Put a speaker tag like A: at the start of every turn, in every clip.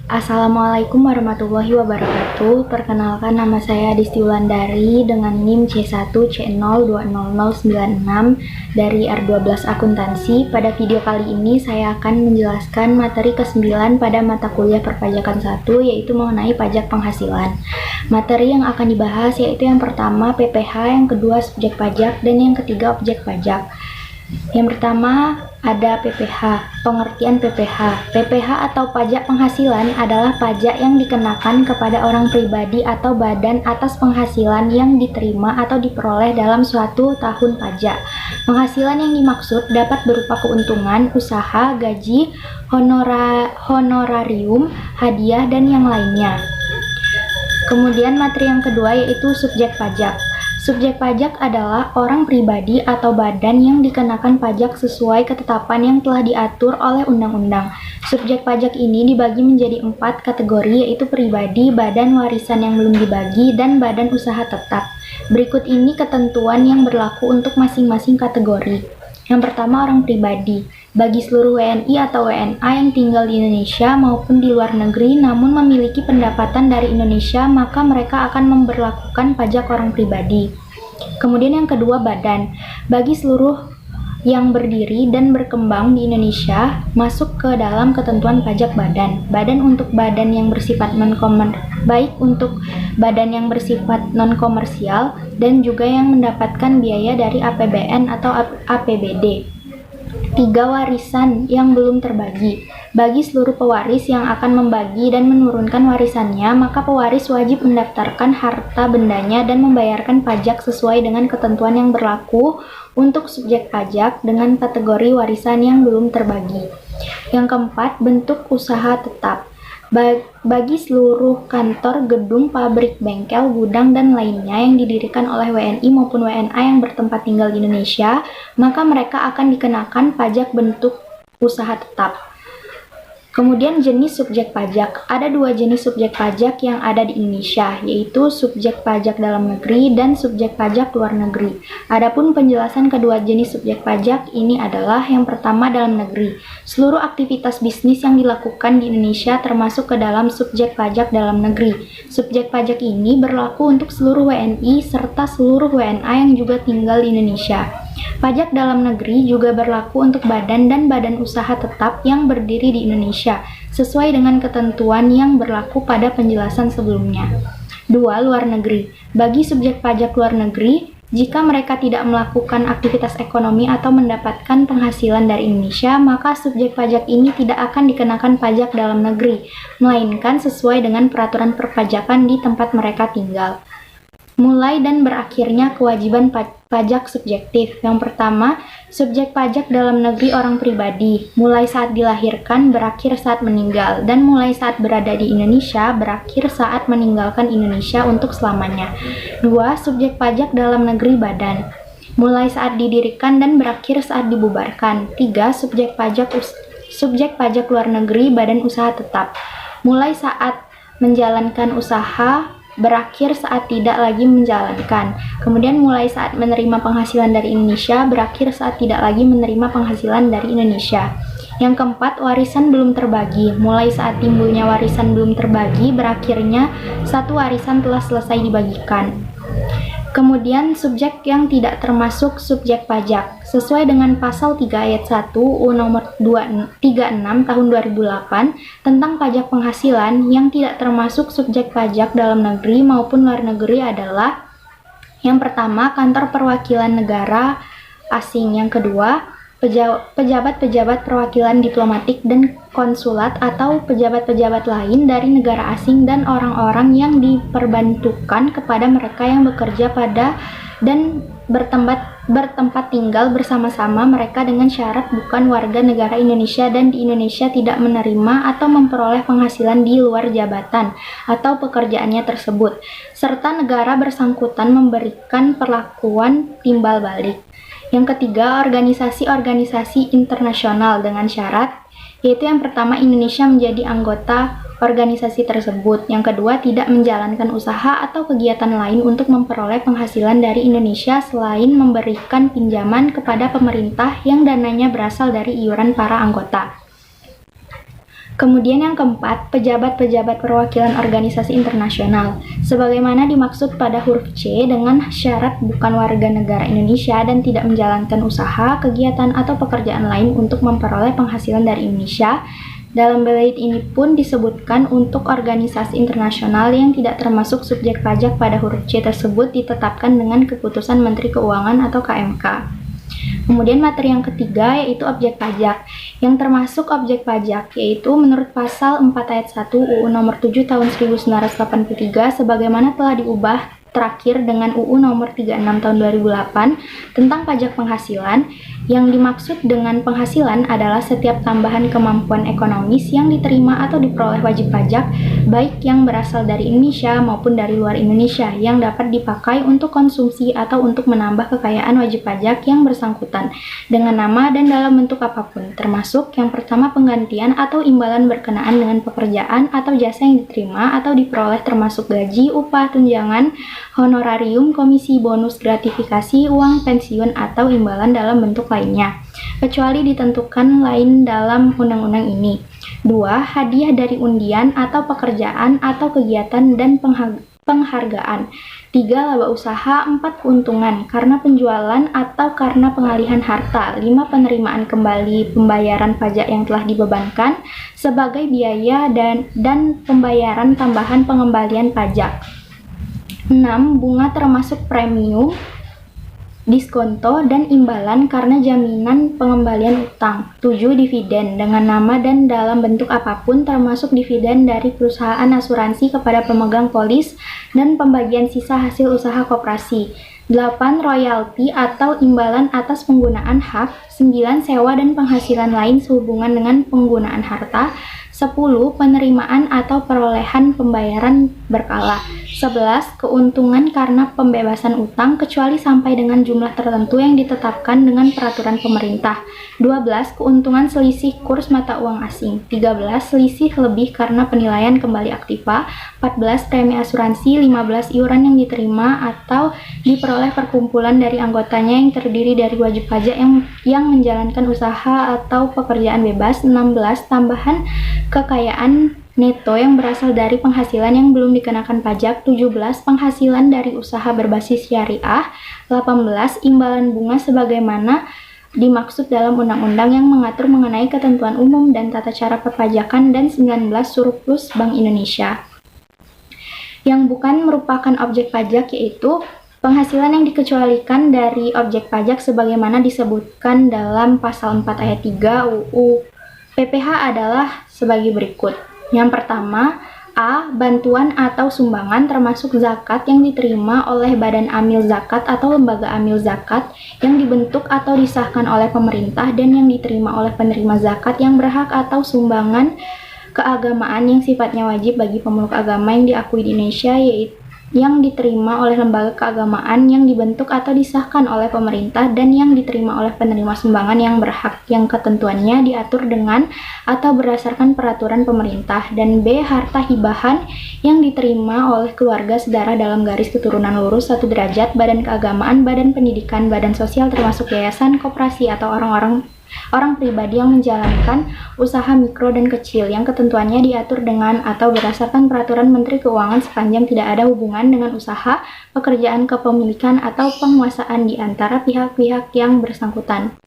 A: Assalamualaikum warahmatullahi wabarakatuh. Perkenalkan, nama saya Adisti Wulandari dengan NIM C1C0200096 dari R12 Akuntansi. Pada video kali ini saya akan menjelaskan materi ke-9 pada mata kuliah perpajakan 1, yaitu mengenai pajak penghasilan. Materi yang akan dibahas yaitu yang pertama PPh, yang kedua subjek pajak, dan yang ketiga objek pajak. Yang pertama ada PPh. Pengertian PPh. PPh atau pajak penghasilan adalah pajak yang dikenakan kepada orang pribadi atau badan atas penghasilan yang diterima atau diperoleh dalam suatu tahun pajak. Penghasilan yang dimaksud dapat berupa keuntungan, usaha, gaji, honorarium, hadiah, dan yang lainnya. Kemudian materi yang kedua yaitu subjek pajak. Subjek pajak adalah orang pribadi atau badan yang dikenakan pajak sesuai ketetapan yang telah diatur oleh undang-undang. Subjek pajak ini dibagi menjadi 4 kategori, yaitu pribadi, badan warisan yang belum dibagi, dan badan usaha tetap. Berikut ini ketentuan yang berlaku untuk masing-masing kategori. Yang pertama, orang pribadi. Bagi seluruh WNI atau WNA yang tinggal di Indonesia maupun di luar negeri namun memiliki pendapatan dari Indonesia, maka mereka akan memberlakukan pajak orang pribadi. Kemudian yang kedua, badan. Bagi seluruh yang berdiri dan berkembang di Indonesia masuk ke dalam ketentuan pajak badan. Badan untuk badan yang bersifat baik untuk badan yang bersifat non-komersial dan juga yang mendapatkan biaya dari APBN atau APBD. 3. Warisan yang belum terbagi. Bagi seluruh pewaris yang akan membagi dan menurunkan warisannya, maka pewaris wajib mendaftarkan harta bendanya dan membayarkan pajak sesuai dengan ketentuan yang berlaku untuk subjek pajak dengan kategori warisan yang belum terbagi. Yang keempat, bentuk usaha tetap. Bagi seluruh kantor, gedung, pabrik, bengkel, gudang, dan lainnya yang didirikan oleh WNI maupun WNA yang bertempat tinggal di Indonesia, maka mereka akan dikenakan pajak bentuk usaha tetap. Kemudian jenis subjek pajak. Ada 2 jenis subjek pajak yang ada di Indonesia, yaitu subjek pajak dalam negeri dan subjek pajak luar negeri. Adapun penjelasan kedua jenis subjek pajak ini adalah yang pertama, dalam negeri. Seluruh aktivitas bisnis yang dilakukan di Indonesia termasuk ke dalam subjek pajak dalam negeri. Subjek pajak ini berlaku untuk seluruh WNI serta seluruh WNA yang juga tinggal di Indonesia. Pajak dalam negeri juga berlaku untuk badan dan badan usaha tetap yang berdiri di Indonesia, sesuai dengan ketentuan yang berlaku pada penjelasan sebelumnya. 2. Luar negeri. Bagi subjek pajak luar negeri, jika mereka tidak melakukan aktivitas ekonomi atau mendapatkan penghasilan dari Indonesia, maka subjek pajak ini tidak akan dikenakan pajak dalam negeri, melainkan sesuai dengan peraturan perpajakan di tempat mereka tinggal. Mulai dan berakhirnya kewajiban pajak subjektif. Yang pertama, subjek pajak dalam negeri orang pribadi, mulai saat dilahirkan, berakhir saat meninggal, dan mulai saat berada di Indonesia, berakhir saat meninggalkan Indonesia untuk selamanya. 2. Subjek pajak dalam negeri badan, mulai saat didirikan dan berakhir saat dibubarkan. 3. Subjek pajak luar negeri badan usaha tetap, mulai saat menjalankan usaha, berakhir saat tidak lagi menjalankan. Kemudian mulai saat menerima penghasilan dari Indonesia, berakhir saat tidak lagi menerima penghasilan dari Indonesia. Yang keempat, warisan belum terbagi. Mulai saat timbulnya warisan belum terbagi, berakhirnya satu warisan telah selesai dibagikan. Kemudian subjek yang tidak termasuk subjek pajak. Sesuai dengan pasal 3 ayat 1 UU nomor 36 tahun 2008 tentang pajak penghasilan, yang tidak termasuk subjek pajak dalam negeri maupun luar negeri adalah: yang pertama, kantor perwakilan negara asing. Yang kedua, pejabat-pejabat perwakilan diplomatik dan konsulat atau pejabat-pejabat lain dari negara asing dan orang-orang yang diperbantukan kepada mereka yang bekerja pada dan bertempat tinggal bersama-sama mereka dengan syarat bukan warga negara Indonesia dan di Indonesia tidak menerima atau memperoleh penghasilan di luar jabatan atau pekerjaannya tersebut, serta negara bersangkutan memberikan perlakuan timbal balik. Yang ketiga, organisasi-organisasi internasional dengan syarat, yaitu yang pertama, Indonesia menjadi anggota organisasi tersebut. Yang kedua, tidak menjalankan usaha atau kegiatan lain untuk memperoleh penghasilan dari Indonesia selain memberikan pinjaman kepada pemerintah yang dananya berasal dari iuran para anggota. Kemudian yang keempat, pejabat-pejabat perwakilan organisasi internasional. Sebagaimana dimaksud pada huruf C dengan syarat bukan warga negara Indonesia dan tidak menjalankan usaha, kegiatan, atau pekerjaan lain untuk memperoleh penghasilan dari Indonesia. Dalam bait ini pun disebutkan untuk organisasi internasional yang tidak termasuk subjek pajak pada huruf C tersebut ditetapkan dengan keputusan Menteri Keuangan atau KMK. Kemudian materi yang ketiga yaitu objek pajak. Yang termasuk objek pajak yaitu menurut pasal 4 ayat 1 UU nomor 7 tahun 1983 sebagaimana telah diubah terakhir dengan UU nomor 36 tahun 2008 tentang pajak penghasilan. Yang dimaksud dengan penghasilan adalah setiap tambahan kemampuan ekonomis yang diterima atau diperoleh wajib pajak, baik yang berasal dari Indonesia maupun dari luar Indonesia, yang dapat dipakai untuk konsumsi atau untuk menambah kekayaan wajib pajak yang bersangkutan, dengan nama dan dalam bentuk apapun, termasuk yang pertama penggantian atau imbalan berkenaan dengan pekerjaan atau jasa yang diterima atau diperoleh termasuk gaji, upah, tunjangan, honorarium, komisi, bonus, gratifikasi, uang pensiun, atau imbalan dalam bentuk lainnya, kecuali ditentukan lain dalam undang-undang ini. 2. Hadiah dari undian atau pekerjaan atau kegiatan dan penghargaan. 3. Laba usaha. 4. Keuntungan karena penjualan atau karena pengalihan harta. 5. Penerimaan kembali pembayaran pajak yang telah dibebankan sebagai biaya dan pembayaran tambahan pengembalian pajak. 6. Bunga termasuk premium, diskonto, dan imbalan karena jaminan pengembalian utang. 7. Dividen dengan nama dan dalam bentuk apapun termasuk dividen dari perusahaan asuransi kepada pemegang polis dan pembagian sisa hasil usaha koperasi. 8. Royalti atau imbalan atas penggunaan hak. 9. Sewa dan penghasilan lain sehubungan dengan penggunaan harta. 10. Penerimaan atau perolehan pembayaran berkala. 11. Keuntungan karena pembebasan utang kecuali sampai dengan jumlah tertentu yang ditetapkan dengan peraturan pemerintah. 12. Keuntungan selisih kurs mata uang asing. 13. Selisih lebih karena penilaian kembali aktiva. 14. Premi asuransi. 15. Iuran yang diterima atau diperoleh perkumpulan dari anggotanya yang terdiri dari wajib pajak yang menjalankan usaha atau pekerjaan bebas. 16. Tambahan kekayaan neto yang berasal dari penghasilan yang belum dikenakan pajak. 17. Penghasilan dari usaha berbasis syariah. 18. Imbalan bunga sebagaimana dimaksud dalam undang-undang yang mengatur mengenai ketentuan umum dan tata cara perpajakan. Dan 19. Surplus Bank Indonesia. Yang bukan merupakan objek pajak yaitu penghasilan yang dikecualikan dari objek pajak sebagaimana disebutkan dalam pasal 4 ayat 3 UU PPH adalah sebagai berikut. Yang pertama, A. Bantuan atau sumbangan termasuk zakat yang diterima oleh Badan Amil Zakat atau Lembaga Amil Zakat yang dibentuk atau disahkan oleh pemerintah dan yang diterima oleh penerima zakat yang berhak, atau sumbangan keagamaan yang sifatnya wajib bagi pemeluk agama yang diakui di Indonesia yaitu yang diterima oleh lembaga keagamaan yang dibentuk atau disahkan oleh pemerintah dan yang diterima oleh penerima sumbangan yang berhak yang ketentuannya diatur dengan atau berdasarkan peraturan pemerintah. Dan B. Harta hibahan yang diterima oleh keluarga sedarah dalam garis keturunan lurus 1 derajat, badan keagamaan, badan pendidikan, badan sosial termasuk yayasan, koperasi, atau orang pribadi yang menjalankan usaha mikro dan kecil yang ketentuannya diatur dengan atau berdasarkan peraturan Menteri Keuangan sepanjang tidak ada hubungan dengan usaha, pekerjaan, kepemilikan, atau penguasaan di antara pihak-pihak yang bersangkutan.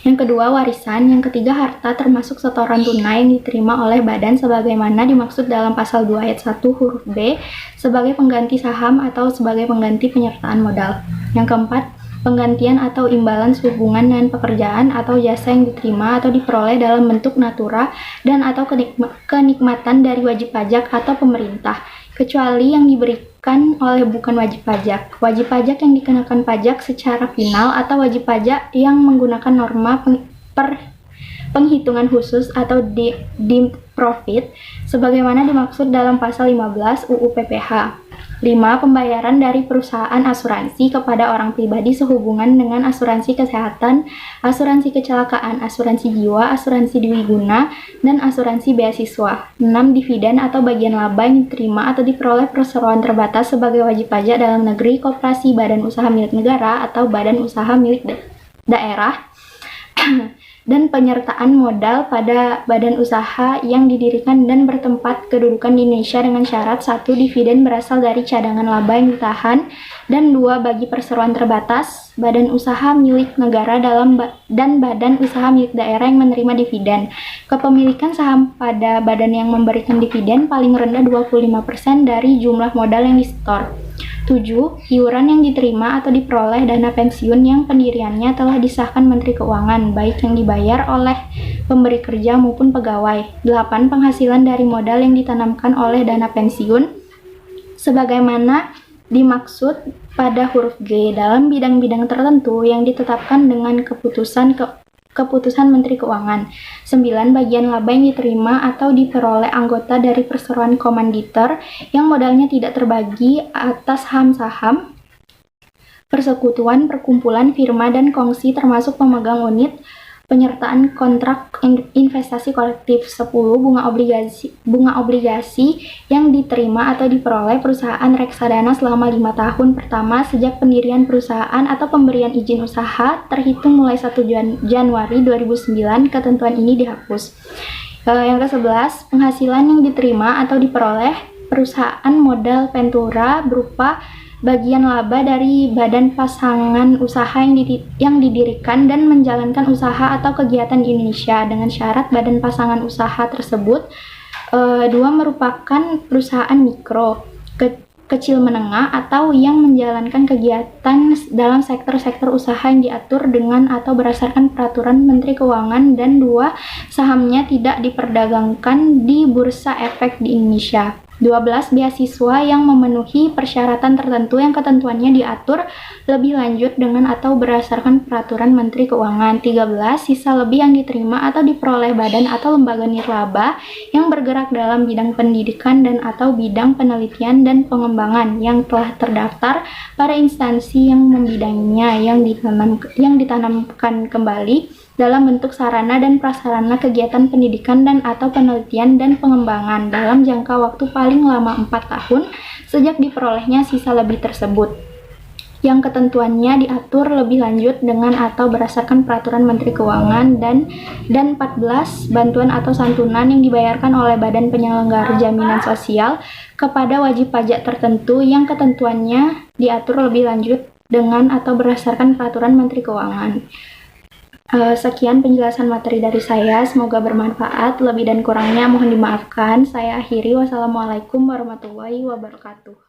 A: Yang kedua, warisan. Yang ketiga, harta termasuk setoran tunai yang diterima oleh badan sebagaimana dimaksud dalam pasal 2 ayat 1 huruf B sebagai pengganti saham atau sebagai pengganti penyertaan modal. Yang keempat, penggantian atau imbalan sehubungan dengan pekerjaan atau jasa yang diterima atau diperoleh dalam bentuk natura dan atau kenikmatan dari wajib pajak atau pemerintah, kecuali yang diberikan oleh bukan wajib pajak. Wajib pajak yang dikenakan pajak secara final atau wajib pajak yang menggunakan norma penghitungan khusus atau deemed profit sebagaimana dimaksud dalam pasal 15 UU PPH. 5. Pembayaran dari perusahaan asuransi kepada orang pribadi sehubungan dengan asuransi kesehatan, asuransi kecelakaan, asuransi jiwa, asuransi dwiguna, dan asuransi beasiswa. 6. Dividen atau bagian laba yang diterima atau diperoleh perseroan terbatas sebagai wajib pajak dalam negeri, koperasi, badan usaha milik negara, atau badan usaha milik daerah dan penyertaan modal pada badan usaha yang didirikan dan bertempat kedudukan di Indonesia dengan syarat: 1. Dividen berasal dari cadangan laba yang ditahan, dan 2. Bagi perseroan terbatas, badan usaha milik negara dan badan usaha milik daerah yang menerima dividen. Kepemilikan saham pada badan yang memberikan dividen paling rendah 25% dari jumlah modal yang disetor. 7. Iuran yang diterima atau diperoleh dana pensiun yang pendiriannya telah disahkan Menteri Keuangan, baik yang dibayar oleh pemberi kerja maupun pegawai. 8. Penghasilan dari modal yang ditanamkan oleh dana pensiun, sebagaimana dimaksud pada huruf G, dalam bidang-bidang tertentu yang ditetapkan dengan keputusan Menteri Keuangan. 9. Bagian laba yang diterima atau diperoleh anggota dari perseroan komanditer yang modalnya tidak terbagi atas saham-saham, persekutuan, perkumpulan, firma, dan kongsi termasuk pemegang unit, penyertaan kontrak investasi kolektif. 10. Bunga obligasi yang diterima atau diperoleh perusahaan reksadana selama 5 tahun pertama sejak pendirian perusahaan atau pemberian izin usaha terhitung mulai 1 Januari 2009. Ketentuan ini dihapus. Yang ke-11, penghasilan yang diterima atau diperoleh perusahaan modal Ventura berupa bagian laba dari badan pasangan usaha yang didirikan dan menjalankan usaha atau kegiatan di Indonesia dengan syarat badan pasangan usaha tersebut 2. Merupakan perusahaan mikro, kecil menengah atau yang menjalankan kegiatan dalam sektor-sektor usaha yang diatur dengan atau berdasarkan peraturan Menteri Keuangan, dan 2. Sahamnya tidak diperdagangkan di Bursa Efek di Indonesia. 12. Beasiswa yang memenuhi persyaratan tertentu yang ketentuannya diatur lebih lanjut dengan atau berdasarkan peraturan Menteri Keuangan. 13. Sisa lebih yang diterima atau diperoleh badan atau lembaga nirlaba yang bergerak dalam bidang pendidikan dan atau bidang penelitian dan pengembangan yang telah terdaftar pada instansi yang membidanginya yang ditanamkan kembali dalam bentuk sarana dan prasarana kegiatan pendidikan dan atau penelitian dan pengembangan dalam jangka waktu paling lama 4 tahun sejak diperolehnya sisa lebih tersebut, yang ketentuannya diatur lebih lanjut dengan atau berdasarkan peraturan Menteri Keuangan. Dan 14. Bantuan atau santunan yang dibayarkan oleh badan penyelenggara jaminan sosial kepada wajib pajak tertentu yang ketentuannya diatur lebih lanjut dengan atau berdasarkan peraturan Menteri Keuangan. Sekian penjelasan materi dari saya, semoga bermanfaat. Lebih dan kurangnya mohon dimaafkan. Saya akhiri. Wassalamualaikum warahmatullahi wabarakatuh.